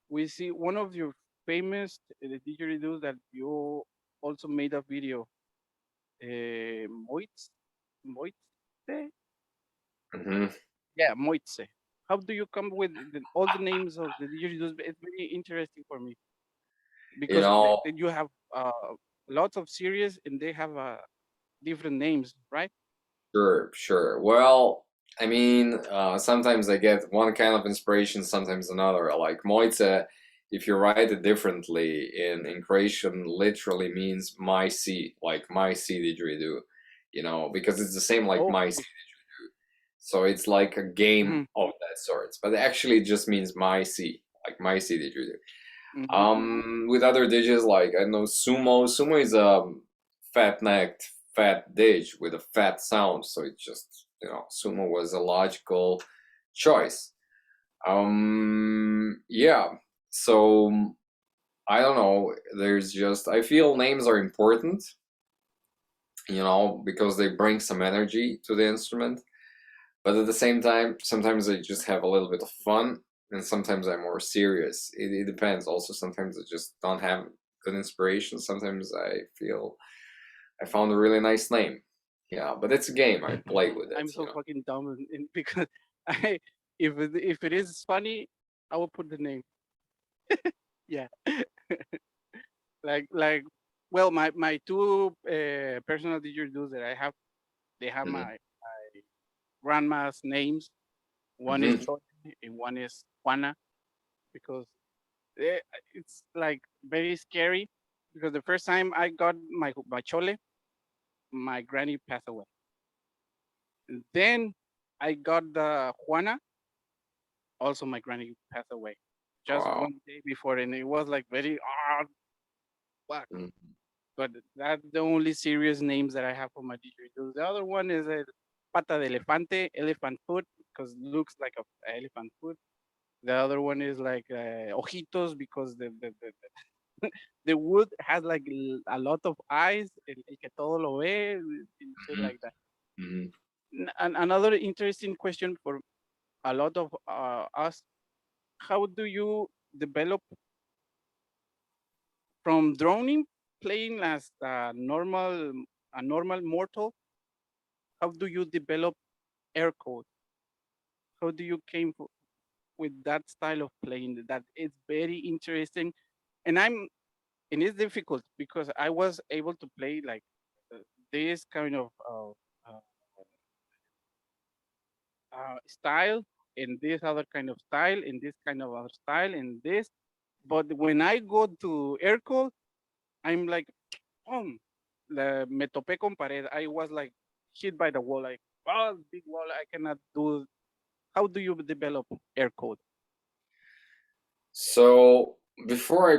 we see one of your famous the didgeridoos that you also made a video. Moitz, Moitze, Hmm. yeah, Moitze. How do you come with all the names of the didgeridoos? It's very interesting for me You because know, you have lots of series and they have different names, right? sure, sure. Well, I mean, sometimes I get one kind of inspiration, sometimes another. Like Moitze, if you write it differently in Croatian, literally means my sea, like my sea didgeridoo, because it's the same like my sea. Okay. So it's like a game Hmm. of that sort, but actually it just means my sea, like my sea didgeridoo. Hmm. With other dishes like I know sumo. Sumo is a fat-necked fat dish with a fat sound, so it just sumo was a logical choice. Yeah. So I don't know. There's just I feel names are important, because they bring some energy to the instrument. But at the same time, sometimes I just have a little bit of fun, and sometimes I'm more serious. It depends. Also, sometimes I just don't have good inspiration. Sometimes I feel I found a really nice name. Yeah, but it's a game. I play with it. I'm so fucking dumb because I if it is funny, I will put the name. Yeah, like well, my two personal didgeridoos that I have, they have Hmm. my grandma's names. One is Hmm. Chole and one is Juana because eh, it's like very scary because the first time I got my Chole, my granny passed away. And then I got the Juana, also my granny passed away just Wow. 1 day before, and it was like very fuck. Mhm. But that's the only serious names that I have for my didgeridoo. The other one is a pata de elefante, elephant foot, because it looks like a elephant foot. The other one is like ojitos because the wood has like a lot of eyes, el que todo lo ve, and shit Mhm. like that. Mhm. Another interesting question for a lot of us: how do you develop from droning, playing as a normal mortal? How do you develop air code? How do you came with that style of playing? That it's very interesting, and and it's difficult because I was able to play like uh, this kind of style, and this other kind of style, and this kind of other style, and this. But when I go to air code, I'm like, boom, me topé con pared. I was like hit by the wall, like, oh, big wall. I cannot do. How do you develop air code? So before I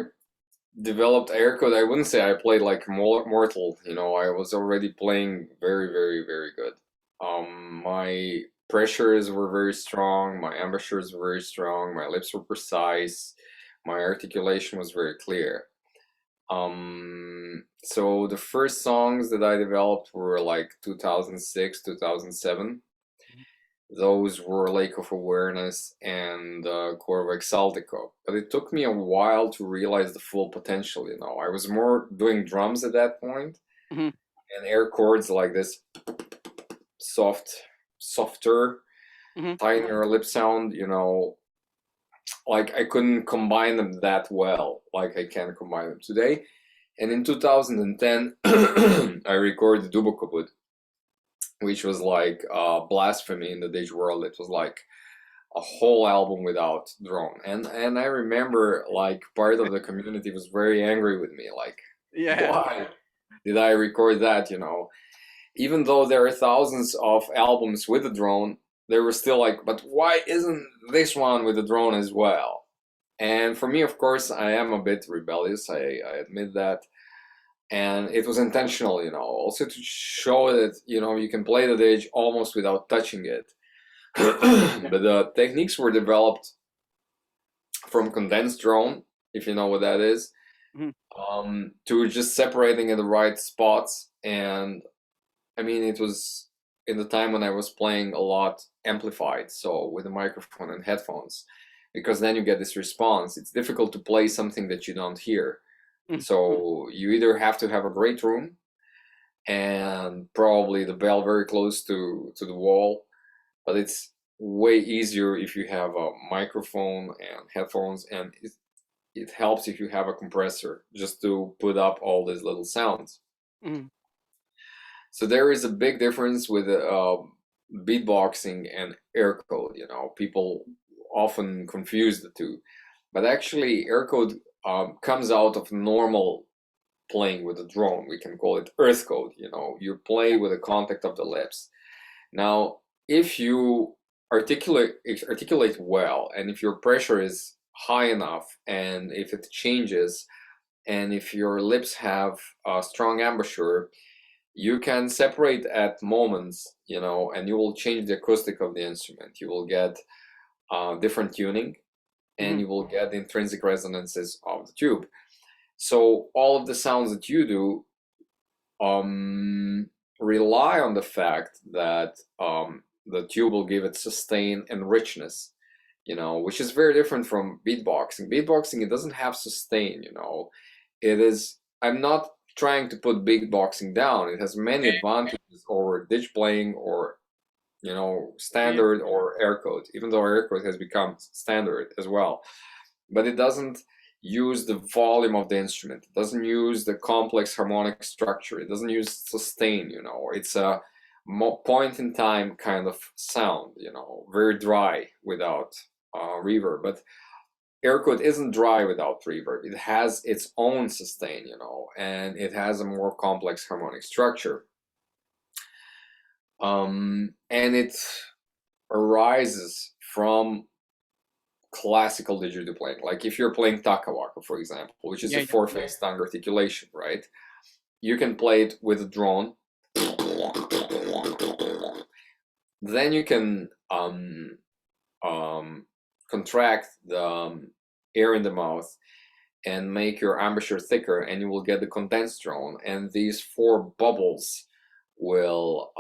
developed Aircode, I wouldn't say I played like Mortal. I was already playing very, very, very good. My pressures were very strong, my embouchures were very strong, my lips were precise, my articulation was very clear. So the first songs that I developed were like 2006, 2007. Those were Lake of Awareness and Corvo Exaltico. But it took me a while to realize the full potential, you know. I was more doing drums at that point, Mm-hmm. and air chords like this softer, Mm-hmm. tinier lip sound, you know, like I couldn't combine them that well like I can combine them today. And in 2010, I recorded Dubravco, which was like blasphemy in the didge world. It was like a whole album without drone, and I remember like part of the community was very angry with me, like, Yeah. why did I record that, you know? Even though there are thousands of albums with a drone, they were still like, but why isn't this one with a drone as well? And for me, of course, I am a bit rebellious, I admit that. And it was intentional, you know, also to show that, you know, you can play the didge almost without touching it. But the techniques were developed from condensed drone, if you know what that is, to just separating in the right spots. And I mean, it was in the time when I was playing a lot amplified, so with a microphone and headphones, because then you get this response. It's difficult to play something that you don't hear. So you either have to have a great room and probably the bell very close to the wall, but it's way easier if you have a microphone and headphones, and it helps if you have a compressor just to put up all these little sounds. So there is a big difference with beatboxing and air code. You know, people often confuse the two, but actually air code comes out of normal playing with a drone. We can call it earth code. You know, you play with the contact of the lips. Now, if you articulate well, and if your pressure is high enough, and if it changes, and if your lips have a strong embouchure, you can separate at moments, you know, and you will change the acoustic of the instrument. You will get different tuning, and you will get intrinsic resonances of the tube. So all of the sounds that you do rely on the fact that the tube will give it sustain and richness, you know, which is very different from beatboxing. Beatboxing, it doesn't have sustain, you know. It is, I'm not trying to put beatboxing down. It has many advantages over didge playing or, you know, standard or air code, even though air code has become standard as well. But it doesn't use the volume of the instrument. It doesn't use the complex harmonic structure. It doesn't use sustain, you know. It's a point in time kind of sound, you know, very dry without reverb. But air code isn't dry without reverb. It has its own sustain, you know, and it has a more complex harmonic structure. And it arises from classical didgeridoo playing. Like if you're playing takawaka, for example, which is a four-phase tongue articulation, right? You can play it with a drone. Then you can contract the air in the mouth and make your embouchure thicker, and you will get the condensed drone, and these four bubbles will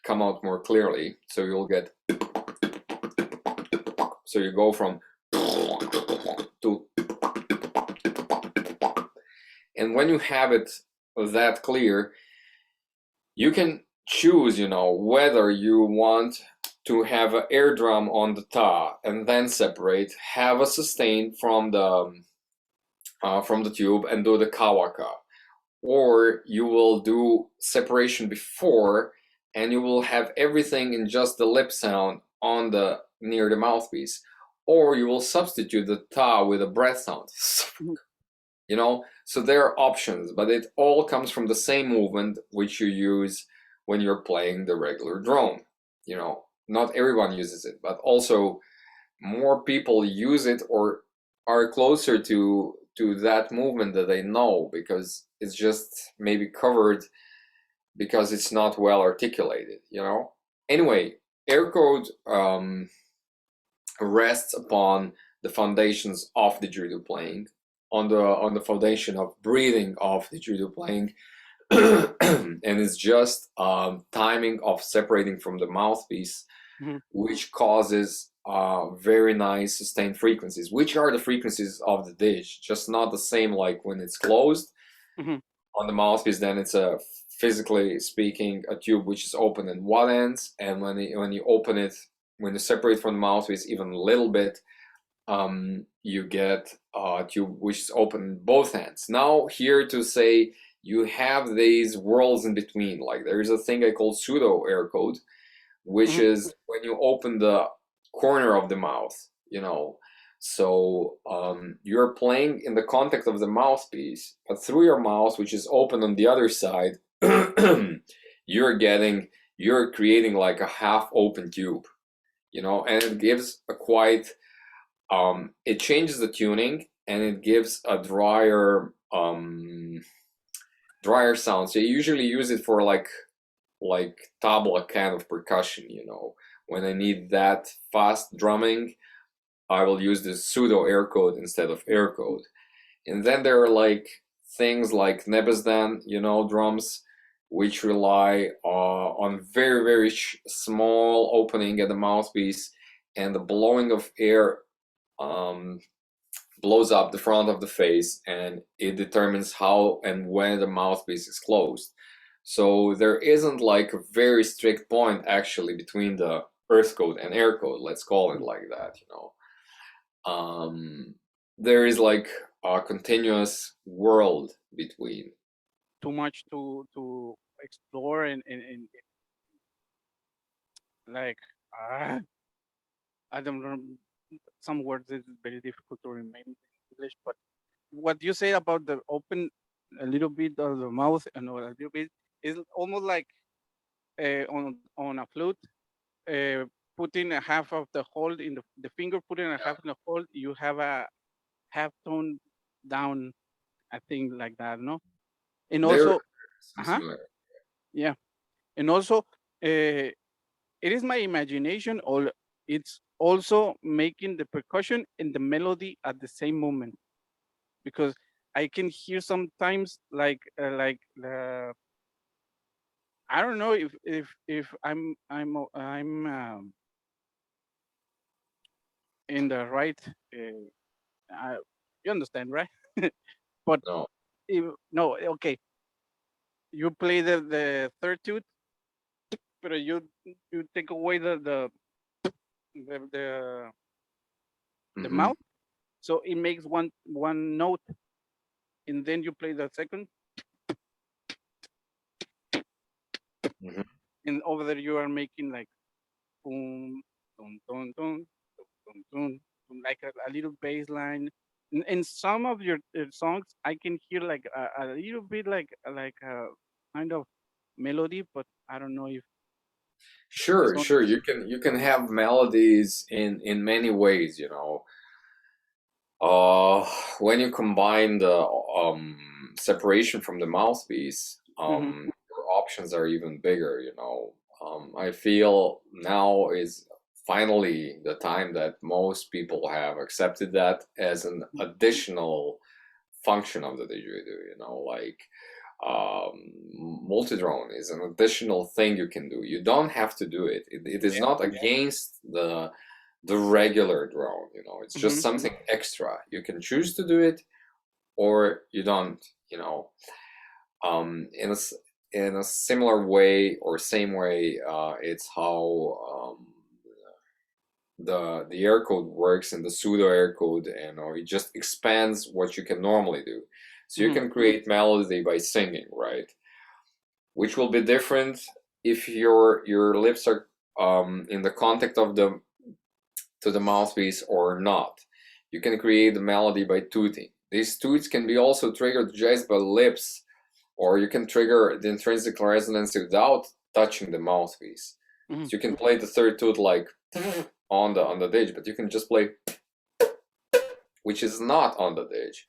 come out more clearly. So you'll get, so you go from to, and when you have it that clear, you can choose, you know, whether you want to have an air drum on the ta and then separate, have a sustain from the tube and do the kawaka, or you will do separation before and you will have everything in just the lip sound on the near the mouthpiece, or you will substitute the ta with a breath sound. You know, so there are options, but it all comes from the same movement which you use when you're playing the regular drone. You know, not everyone uses it, but also more people use it or are closer to that movement that they know, because it's just maybe covered because it's not well articulated, you know. Anyway, air code rests upon the foundations of the didgeridoo playing, on the foundation of breathing of the didgeridoo playing, and it's just timing of separating from the mouthpiece, Mm-hmm. which causes very nice sustained frequencies, which are the frequencies of the dish, just not the same like when it's closed Mm-hmm. on the mouthpiece. Then it's a, physically speaking, a tube which is open in one end, and when you open it, when you separate from the mouthpiece even a little bit, you get a tube which is open in both ends. Now here to say you have these worlds in between, like there is a thing I call pseudo air code, which Mm-hmm. is when you open the corner of the mouth, you know. So you're playing in the contact of the mouthpiece, but through your mouth, which is open on the other side, you're creating like a half open tube, you know, and it gives a quite it changes the tuning, and it gives a drier sound. So you usually use it for like tabla kind of percussion, you know. When I need that fast drumming, I will use this pseudo air code instead of air code. And then there are like things like nebezdan, you know, drums, which rely on very, very small opening at the mouthpiece, and the blowing of air um, blows up the front of the face, and it determines how and when the mouthpiece is closed. So there isn't like a very strict point actually between the earth code and air code, let's call it like that, you know. There is like a continuous world between. Too much to explore, and like uh, I don't know, some words is very difficult to remain in English. But what you say about the open a little bit of the mouth and a little bit is almost like on a flute, uh, putting a half of the hold in the finger, putting a half in the hold, you have a half tone down, I think, like that, no? And There also, some uh-huh, similar. yeah, and also, it is my imagination, or it's also making the percussion and the melody at the same moment, because I can hear sometimes like I don't know if I'm in the right. Uh, you understand, right? But No. if, no, okay. You play the third tooth, but you take away the the, the Mm-hmm. mouth, so it makes one note, and then you play the second, Mm-hmm. and over there you are making like boom, dun dun dun dun dun, dun, like a little bass line. In some of your songs, I can hear like a little bit like a kind of melody, but I don't know if it's Sure, not. sure. You can have melodies in many ways, you know. Uh, when you combine the separation from the mouthpiece, Hmm. your options are even bigger, you know. I feel now is finally the time that most people have accepted that as an additional function of the didgeridoo, you know, like multi-drone is an additional thing you can do. You don't have to do it. It is Yeah. not against the regular drone, you know. It's just Hmm. something extra. You can choose to do it or you don't, you know. In in a similar way or same way, it's how the air code works in the pseudo air code, and or it just expands what you can normally do. So you Hmm. can create melody by singing, right? Which will be different if your lips are in the contact of the to the mouthpiece or not. You can create the melody by tooting. These toots can be also triggered just by lips, or you can trigger the intrinsic resonance without touching the mouthpiece. Hmm. So you can play the third tooth like on the ditch, but you can just play, which is not on the ditch,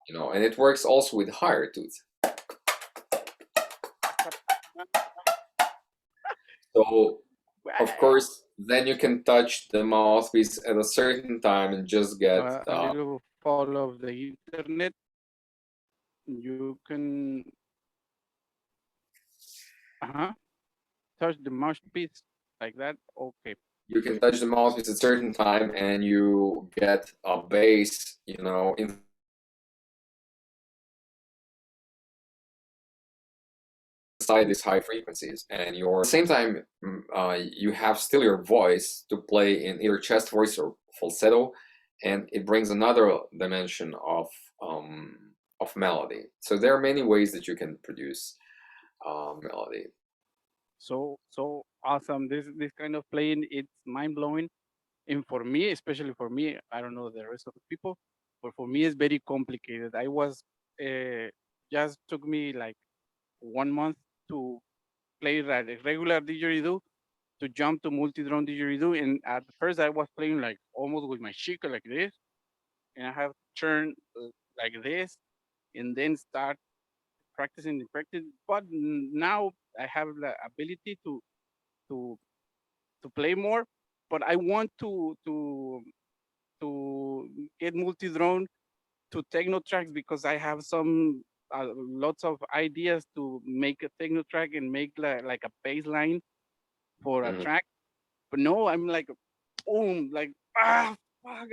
you know. And it works also with higher tooth. So Of course, then you can touch the mouthpiece at a certain time and just get A little follow of the internet. You can touch the mouthpiece like that. Okay. you can touch the mouthpiece at a certain time and you get a bass, inside these high frequencies, and at the same time, you have still your voice to play in either chest voice or falsetto, and it brings another dimension of melody. So there are many ways that you can produce melody. So awesome. This kind of playing, it's mind blowing. And for me, especially for me, I don't know the rest of the people, but for me, it's very complicated. I was just took me like 1 month to play like a regular didgeridoo to jump to multi-drone didgeridoo. And at first, I was playing like almost with my shika like this, and I have to turn like this, and then start practicing the practice. But now I have the ability to to play more. But I want to get multi-drone to techno tracks because I have some lots of ideas to make a techno track and make like a bass line for a Mhm. track. But no, I'm like, boom, like fuck,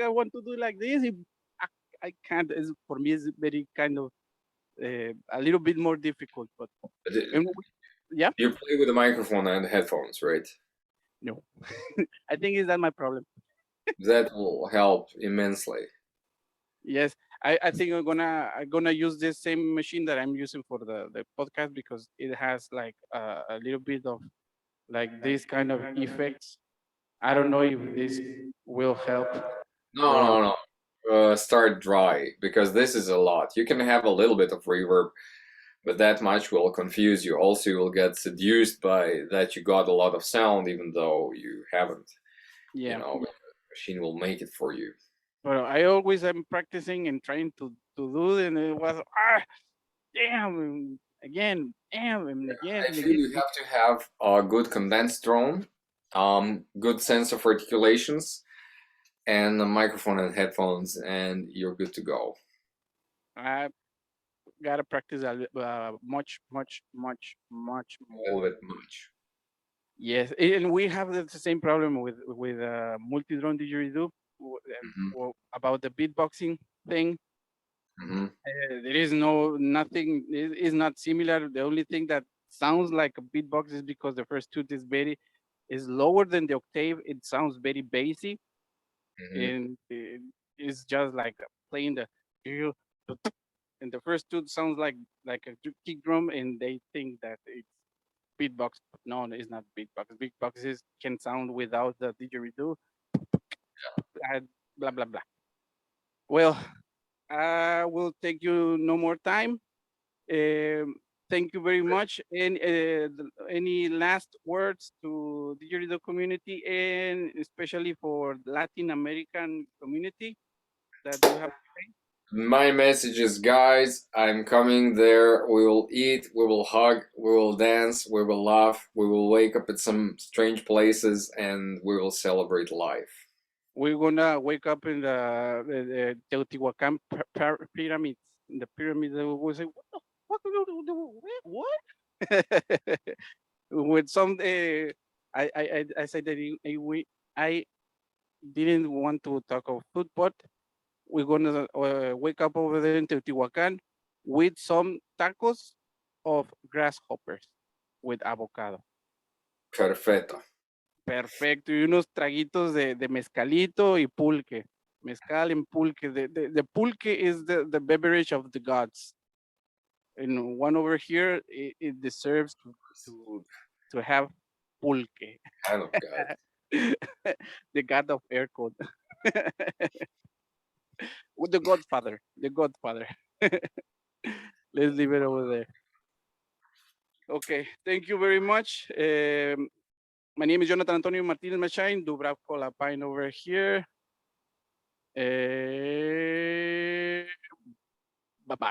I want to do like this. I, I can't. For me, it's very kind of a little bit more difficult. But But and yeah, you play with a microphone and headphones, right? no, I think is that my problem. That will help immensely. Yes, I think I'm gonna use this same machine that I'm using for the podcast because it has like a little bit of like this kind of effects. I don't know if this will help No, or no, no. Start dry because this is a lot. You can have a little bit of reverb, but that much will confuse you. Also, you will get seduced by that you got a lot of sound, even though you haven't. yeah. The machine will make it for you. But I always am practicing and trying to do it, and it was damn again, damn and again I and feel again. you have to have a good condensed drone, good sense of articulations, and a microphone and headphones, and you're good to go. I gotta practice much, much, much, much A little more. bit much. Yes, and we have the same problem with multi-drone didgeridoo Hmm. about the beatboxing thing. Hmm. There is no nothing it is not similar. The only thing that sounds like a beatbox is because the first tooth is lower than the octave. It sounds very bassy, Hmm. and it's just like playing the and the first tooth sounds like a kick drum, and they think that it's beatbox. No, it's not beatbox. Beatboxes can sound without the didgeridoo. Uh, blah blah blah. Well, I will take you no more time. Um, Thank you very much. And any last words to the didgeridoo community and especially for the Latin American community that you have? My message is, guys, I'm coming there. We will eat, we will hug, we will dance, we will laugh, we will wake up at some strange places, and we will celebrate life. We're gonna wake up in the Teotihuacan pyramids. In the pyramids, we'll say, "What the fuck? What?" With some, I said that I didn't want to talk of food, but we're gonna wake up over there in Teotihuacan with some tacos of grasshoppers with avocado. Perfetto. Perfecto. Y unos traguitos de mezcalito y pulque. Mezcal and pulque. The pulque is the beverage of the gods. And one over here, it deserves to, to have pulque. Kind of God. The god of air code. With the godfather. The godfather. Let's leave it over there. Okay. Thank you very much. My name is Jonathan Antonio Martinez Machain, Dubravco Lapaine over here. Bye bye.